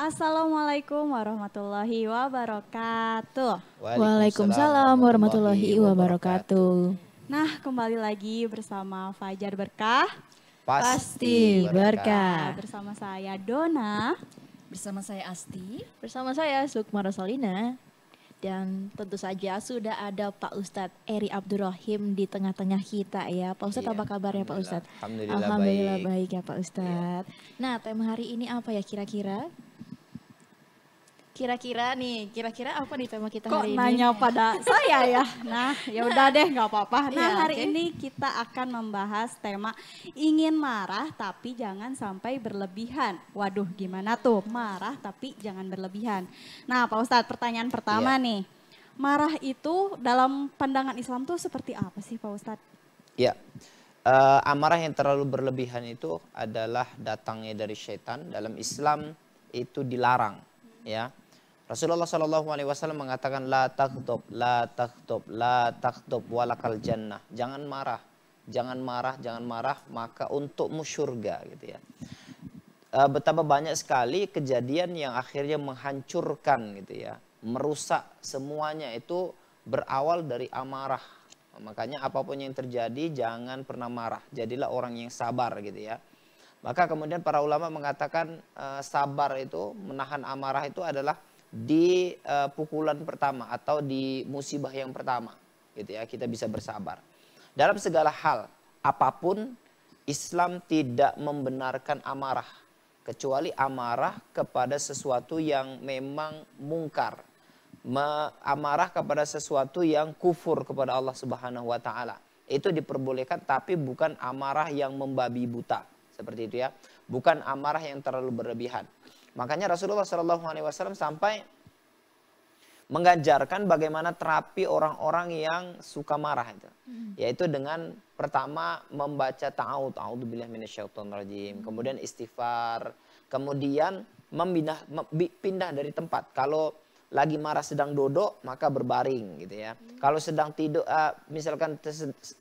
Assalamualaikum warahmatullahi wabarakatuh. Waalaikumsalam warahmatullahi wabarakatuh. Nah, kembali lagi bersama Fajar Berkah. Pasti berkah. Bersama saya Dona. Bersama saya Asti. Bersama saya Sukma Rosalina. Dan tentu saja sudah ada Pak Ustadz Eri Abdurrahim di tengah-tengah kita ya. Pak Ustadz, apa kabarnya Pak Ustadz? Alhamdulillah baik ya Pak Ustadz. Nah, tema hari ini apa ya kira-kira? Kira-kira apa nih tema kita Kok hari ini? Kok nanya pada saya ya? Nah, ya udah deh, nggak apa-apa. Nah, ya, hari ini kita akan membahas tema ingin marah tapi jangan sampai berlebihan. Waduh, gimana tuh marah tapi jangan berlebihan. Nah, Pak Ustadz, pertanyaan pertama nih. Marah itu dalam pandangan Islam tuh seperti apa sih, Pak Ustadz? Ya, amarah yang terlalu berlebihan itu adalah datangnya dari syaitan. Dalam Islam itu dilarang, ya. Rasulullah SAW mengatakan la taghdab, la taghdab, la taghdab walakal jannah. Jangan marah, jangan marah, jangan marah, maka untukmu surga gitu ya. Betapa banyak sekali kejadian yang akhirnya menghancurkan gitu ya, merusak semuanya itu berawal dari amarah. Makanya apapun yang terjadi jangan pernah marah, jadilah orang yang sabar gitu ya. Maka kemudian para ulama mengatakan sabar itu, menahan amarah itu adalah di pukulan pertama atau di musibah yang pertama gitu ya, kita bisa bersabar. Dalam segala hal apapun Islam tidak membenarkan amarah kecuali amarah kepada sesuatu yang memang mungkar, amarah kepada sesuatu yang kufur kepada Allah Subhanahu wa taala. Itu diperbolehkan, tapi bukan amarah yang membabi buta seperti itu ya, bukan amarah yang terlalu berlebihan. Makanya Rasulullah SAW sampai mengajarkan bagaimana terapi orang-orang yang suka marah itu. Yaitu dengan pertama membaca ta'awudz, a'udzubillahi minasyaitonirrajim, kemudian istighfar, kemudian pindah dari tempat. Kalau lagi marah sedang duduk maka berbaring gitu ya. Kalau sedang tidur misalkan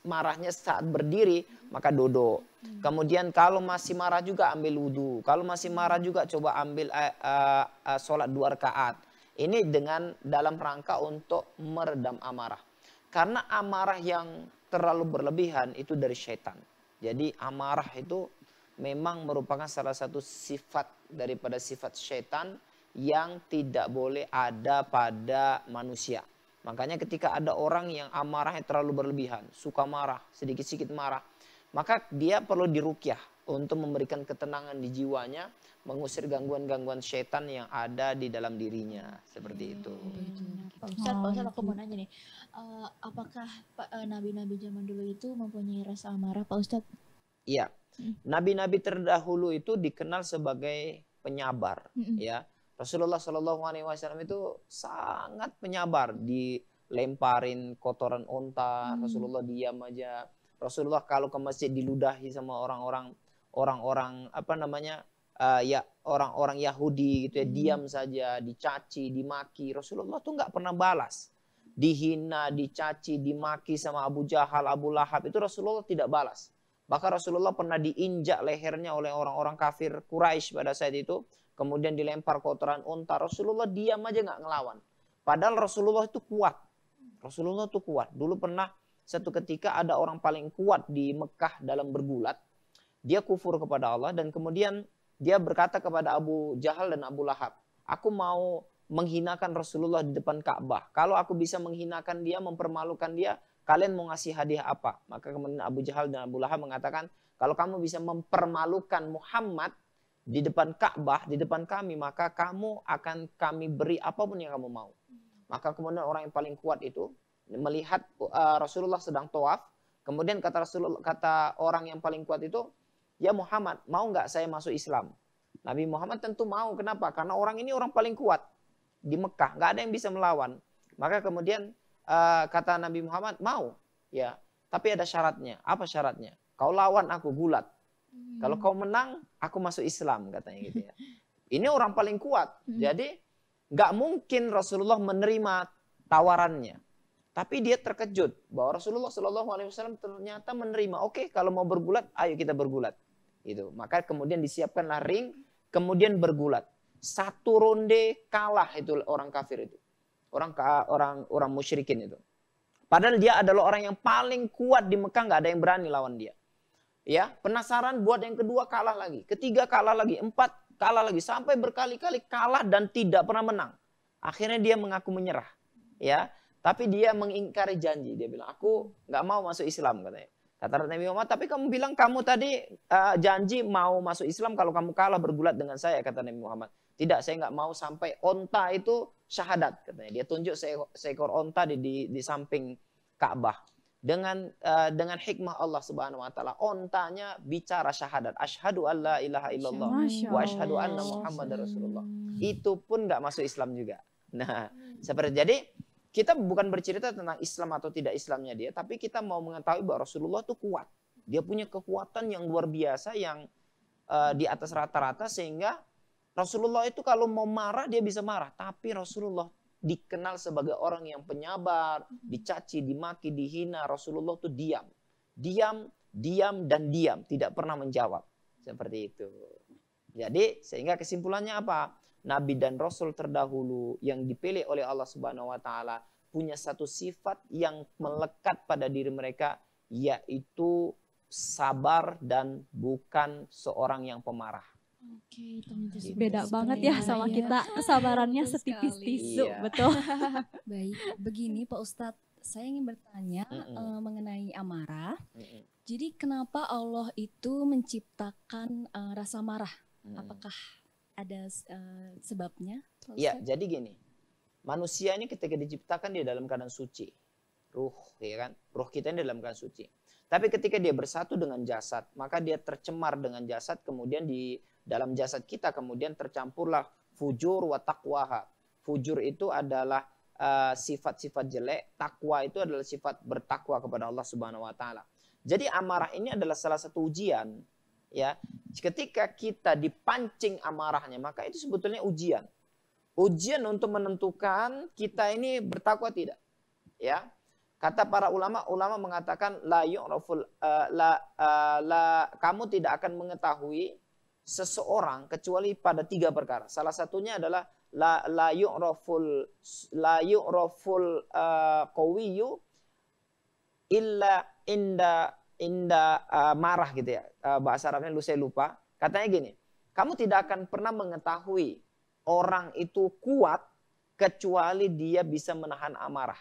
marahnya saat berdiri maka duduk. Kemudian kalau masih marah juga ambil wudhu. Kalau masih marah juga coba ambil sholat 2 rakaat. Ini dengan dalam rangka untuk meredam amarah. Karena amarah yang terlalu berlebihan itu dari syaitan. Jadi amarah itu memang merupakan salah satu sifat daripada sifat syaitan yang tidak boleh ada pada manusia. Makanya ketika ada orang yang amarahnya terlalu berlebihan, suka marah, sedikit-sedikit marah, maka dia perlu diruqyah untuk memberikan ketenangan di jiwanya, mengusir gangguan-gangguan syaitan yang ada di dalam dirinya. Seperti itu. Pak Ustadz, aku mau nanya nih, apakah nabi-nabi zaman dulu itu mempunyai rasa amarah, Pak Ustadz? Iya, nabi-nabi terdahulu itu dikenal sebagai penyabar, ya. Rasulullah SAW itu sangat penyabar, dilemparin kotoran onta, Rasulullah diam aja. Rasulullah kalau ke masjid diludahi sama orang-orang apa namanya ya orang-orang Yahudi gitu ya, diam saja, dicaci, dimaki. Rasulullah tuh nggak pernah balas, dihina, dicaci, dimaki sama Abu Jahal, Abu Lahab itu Rasulullah tidak balas. Bahkan Rasulullah pernah diinjak lehernya oleh orang-orang kafir Quraisy pada saat itu. Kemudian dilempar kotoran unta. Rasulullah diam aja nggak ngelawan. Padahal Rasulullah itu kuat. Rasulullah itu kuat. Dulu pernah satu ketika ada orang paling kuat di Mekah dalam bergulat. Dia kufur kepada Allah dan kemudian dia berkata kepada Abu Jahal dan Abu Lahab, aku mau menghinakan Rasulullah di depan Ka'bah. Kalau aku bisa menghinakan dia, mempermalukan dia, kalian mau ngasih hadiah apa? Maka kemudian Abu Jahal dan Abu Lahab mengatakan, kalau kamu bisa mempermalukan Muhammad di depan Ka'bah, di depan kami, maka kamu akan kami beri apapun yang kamu mau. Maka kemudian orang yang paling kuat itu melihat Rasulullah sedang tawaf, kemudian kata orang yang paling kuat itu, ya Muhammad, mau nggak saya masuk Islam? Nabi Muhammad tentu mau. Kenapa? Karena orang ini orang paling kuat di Mekah, nggak ada yang bisa melawan. Maka kemudian kata Nabi Muhammad, mau, ya, tapi ada syaratnya. Apa syaratnya? Kau lawan aku gulat. Kalau kau menang, aku masuk Islam, katanya gitu ya. Ini orang paling kuat. Jadi nggak mungkin Rasulullah menerima tawarannya. Tapi dia terkejut bahwa Rasulullah SAW ternyata menerima. Oke, kalau mau bergulat, ayo kita bergulat. Gitu. Maka kemudian disiapkanlah ring, kemudian bergulat. satu ronde kalah itu orang kafir itu. Orang musyrikin itu. Padahal dia adalah orang yang paling kuat di Mekah, nggak ada yang berani lawan dia. Ya, penasaran buat yang kedua kalah lagi, ketiga kalah lagi, empat kalah lagi, sampai berkali-kali kalah dan tidak pernah menang. Akhirnya dia mengaku menyerah. Ya, tapi dia mengingkari janji. Dia bilang, aku nggak mau masuk Islam katanya. Kata Nabi Muhammad, tapi kamu bilang kamu tadi janji mau masuk Islam kalau kamu kalah bergulat dengan saya, kata Nabi Muhammad. Tidak, saya nggak mau sampai onta itu syahadat, katanya. Dia tunjuk seekor onta di samping Ka'bah. Dengan hikmah Allah Subhanahu wa taala, ontanya bicara syahadat, asyhadu alla ilaha illallah wa asyhadu anna Muhammadar Rasulullah. Itu pun nggak masuk Islam juga. Nah, seperti jadi kita bukan bercerita tentang Islam atau tidak Islamnya dia, tapi kita mau mengetahui bahwa Rasulullah itu kuat. Dia punya kekuatan yang luar biasa, yang di atas rata-rata, sehingga Rasulullah itu kalau mau marah dia bisa marah. Tapi Rasulullah dikenal sebagai orang yang penyabar, dicaci, dimaki, dihina. Rasulullah itu diam. Diam, dan diam. Tidak pernah menjawab. Seperti itu. Jadi sehingga kesimpulannya apa? Nabi dan Rasul terdahulu yang dipilih oleh Allah Subhanahu wa taala punya satu sifat yang melekat pada diri mereka, yaitu sabar dan bukan seorang yang pemarah. Oke, ternyata Beda banget ya sama kita, kesabarannya Betul setipis sekali. tisu, Iya. betul. Baik, begini Pak Ustadz, saya ingin bertanya mengenai amarah. Jadi kenapa Allah itu menciptakan rasa marah? Apakah ada sebabnya, Pak Ya, Ustadz? jadi gini. Manusia ini ketika diciptakan dia dalam keadaan suci. Ruh, ya kan? Ruh kita ini dalam keadaan suci. Tapi ketika dia bersatu dengan jasad, maka dia tercemar dengan jasad, kemudian di dalam jasad kita kemudian tercampurlah fujur wa taqwaha. Fujur itu adalah sifat-sifat jelek, takwa itu adalah sifat bertakwa kepada Allah Subhanahu wa taala. Jadi amarah ini adalah salah satu ujian, ya. Ketika kita dipancing amarahnya, maka itu sebetulnya ujian. Ujian untuk menentukan kita ini bertakwa tidak, ya. Kata para ulama mengatakan kamu tidak akan mengetahui seseorang kecuali pada 3 perkara. Salah satunya adalah la yu'raful qawiyyu illa inda marah gitu ya. Bahasa Arabnya saya lupa. Katanya gini, kamu tidak akan pernah mengetahui orang itu kuat kecuali dia bisa menahan amarah.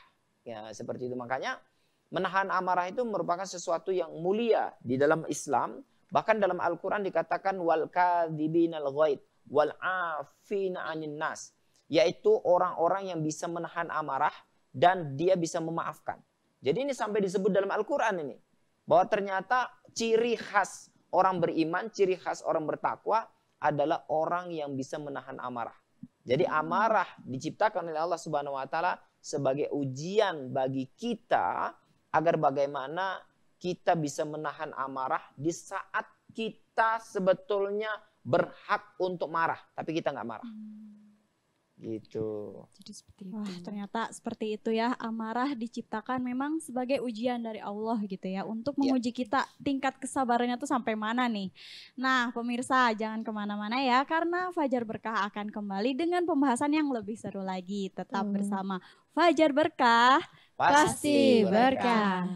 Ya, seperti itu. Makanya menahan amarah itu merupakan sesuatu yang mulia di dalam Islam. Bahkan dalam Al-Quran dikatakan wal kadzibinal ghaid wal afina 'anin nas, yaitu orang-orang yang bisa menahan amarah dan dia bisa memaafkan. Jadi ini sampai disebut dalam Al-Quran ini, bahwa ternyata ciri khas orang beriman, ciri khas orang bertakwa adalah orang yang bisa menahan amarah. Jadi amarah diciptakan oleh Allah Subhanahu wa taala sebagai ujian bagi kita agar bagaimana kita bisa menahan amarah di saat kita sebetulnya berhak untuk marah, tapi kita nggak marah. Gitu. Jadi seperti itu. Wah, ternyata seperti itu ya. Amarah diciptakan memang sebagai ujian dari Allah gitu ya, untuk menguji kita tingkat kesabarannya tuh sampai mana nih. Nah, pemirsa jangan kemana-mana ya, karena Fajar Berkah akan kembali dengan pembahasan yang lebih seru lagi. Tetap bersama Fajar Berkah, pasti berkah.